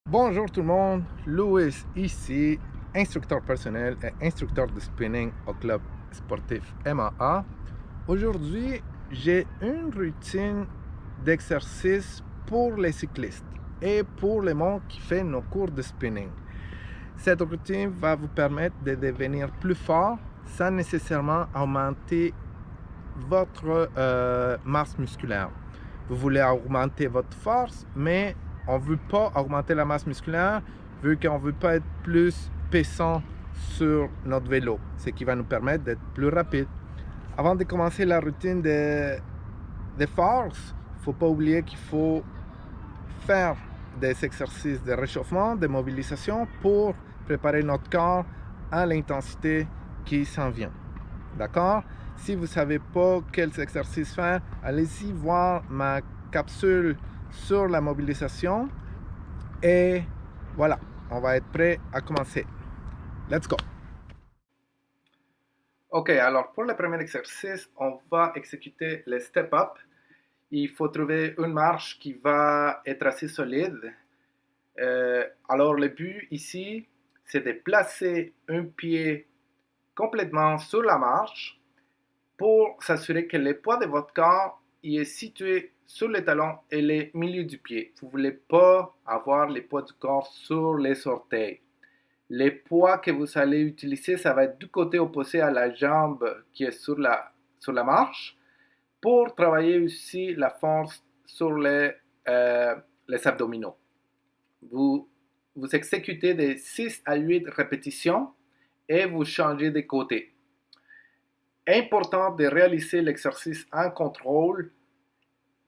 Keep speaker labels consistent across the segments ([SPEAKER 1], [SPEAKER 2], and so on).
[SPEAKER 1] Bonjour tout le monde, Louis ici, instructeur personnel et instructeur de spinning au club sportif MAA. Aujourd'hui, j'ai une routine d'exercice pour les cyclistes et pour les monde qui fait nos cours de spinning. Cette routine va vous permettre de devenir plus fort sans nécessairement augmenter votre masse musculaire. Vous voulez augmenter votre force, mais on ne veut pas augmenter la masse musculaire vu qu'on ne veut pas être plus puissant sur notre vélo, ce qui va nous permettre d'être plus rapide. Avant de commencer la routine de force, il ne faut pas oublier qu'il faut faire des exercices de réchauffement, de mobilisation pour préparer notre corps à l'intensité qui s'en vient. D'accord? Si vous ne savez pas quels exercices faire, allez-y voir ma capsule sur la mobilisation. Et voilà, on va être prêt à commencer. Let's go! Ok, alors pour le premier exercice, on va exécuter le step up. Il faut trouver une marche qui va être assez solide. Alors le but ici, c'est de placer un pied complètement sur la marche pour s'assurer que le poids de votre corps est situé sur le talon et le milieu du pied. Vous ne voulez pas avoir le poids du corps sur les orteils. Le poids que vous allez utiliser, ça va être du côté opposé à la jambe qui est sur la marche pour travailler aussi la force sur les abdominaux. Vous exécutez de 6 à 8 répétitions et vous changez de côté. Important de réaliser l'exercice en contrôle.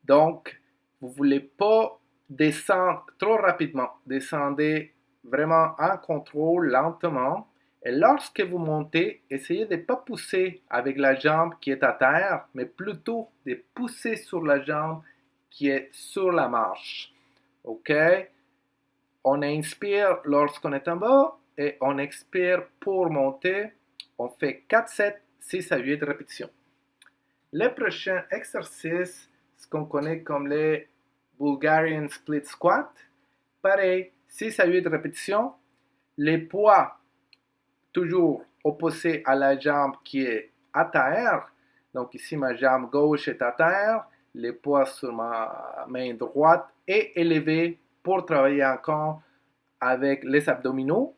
[SPEAKER 1] Donc, vous ne voulez pas descendre trop rapidement. Descendez vraiment en contrôle lentement. Et lorsque vous montez, essayez de ne pas pousser avec la jambe qui est à terre, mais plutôt de pousser sur la jambe qui est sur la marche. OK? On inspire lorsqu'on est en bas et on expire pour monter. On fait 4 sets, 6 à 8 répétitions. Le prochain exercice, ce qu'on connaît comme les Bulgarian Split Squat. Pareil, 6 à 8 répétitions. Les poids toujours opposés à la jambe qui est à terre. Donc ici, ma jambe gauche est à terre. Les poids sur ma main droite est élevé pour travailler encore avec les abdominaux.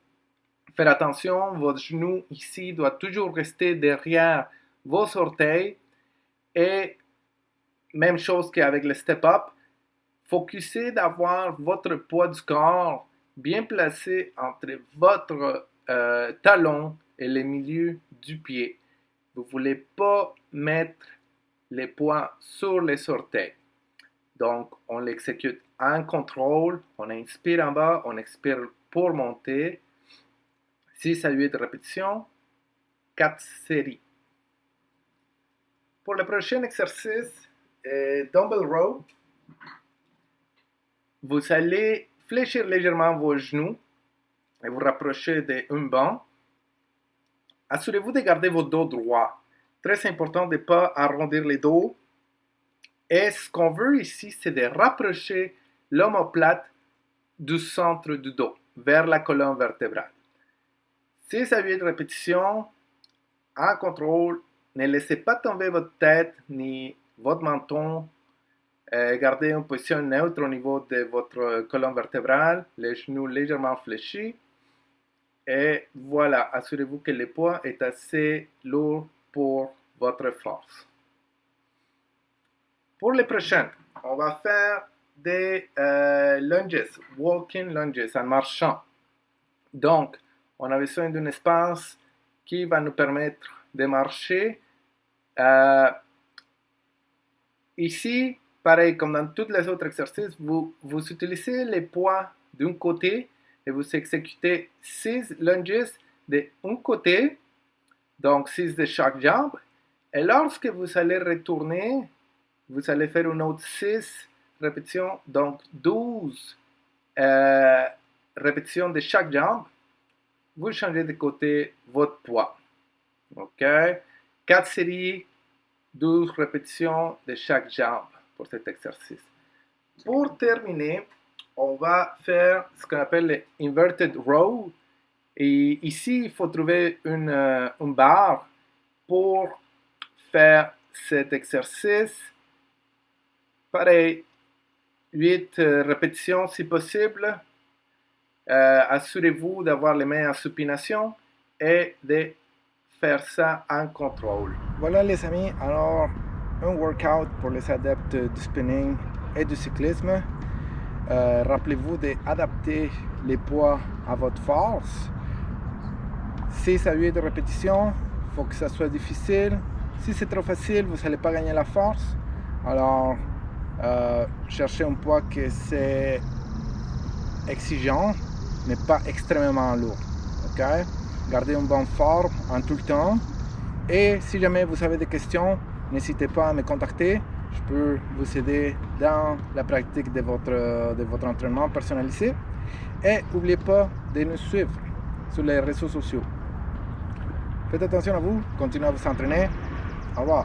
[SPEAKER 1] Faites attention, votre genou ici doit toujours rester derrière vos orteils. Et même chose qu'avec le step-up, focussez d'avoir votre poids du corps bien placé entre votre talon et le milieu du pied. Vous ne voulez pas mettre les poids sur les orteils. Donc, on l'exécute en contrôle. On inspire en bas, on expire pour monter. 6 à 8 répétitions, 4 séries. Pour le prochain exercice, dumbbell row, vous allez fléchir légèrement vos genoux et vous rapprocher d'un banc. Assurez-vous de garder votre dos droit. Très important de ne pas arrondir les dos. Et ce qu'on veut ici, c'est de rapprocher l'omoplate du centre du dos, vers la colonne vertébrale. 6 à 8 répétitions, en contrôle. Ne laissez pas tomber votre tête ni votre menton. Gardez une position neutre au niveau de votre colonne vertébrale, les genoux légèrement fléchis. Et voilà, assurez-vous que le poids est assez lourd pour votre force. Pour les prochaines, on va faire des lunges, walking lunges en marchant. Donc, on a besoin d'un espace qui va nous permettre de marcher. Ici, pareil comme dans tous les autres exercices, vous utilisez les poids d'un côté et vous exécutez 6 lunges d'un côté, donc 6 de chaque jambe. Et lorsque vous allez retourner, vous allez faire une autre 6 répétitions, donc 12 répétitions de chaque jambe. Vous changez de côté votre poids. OK? 4 séries, 12 répétitions de chaque jambe pour cet exercice. Pour terminer, on va faire ce qu'on appelle les inverted row. Et ici, il faut trouver une barre pour faire cet exercice. Pareil, 8 répétitions si possible. Assurez-vous d'avoir les mains en supination et de faire ça en contrôle. Voilà les amis, alors un workout pour les adeptes du spinning et du cyclisme. Rappelez-vous d'adapter les poids à votre force. 6 à 8 répétitions, il faut que ça soit difficile. Si c'est trop facile, vous n'allez pas gagner la force. Alors, cherchez un poids que c'est exigeant, mais pas extrêmement lourd. Ok? Gardez une bonne forme en tout le temps. Et si jamais vous avez des questions, n'hésitez pas à me contacter. Je peux vous aider dans la pratique de votre entraînement personnalisé. Et n'oubliez pas de nous suivre sur les réseaux sociaux. Faites attention à vous, continuez à vous entraîner. Au revoir.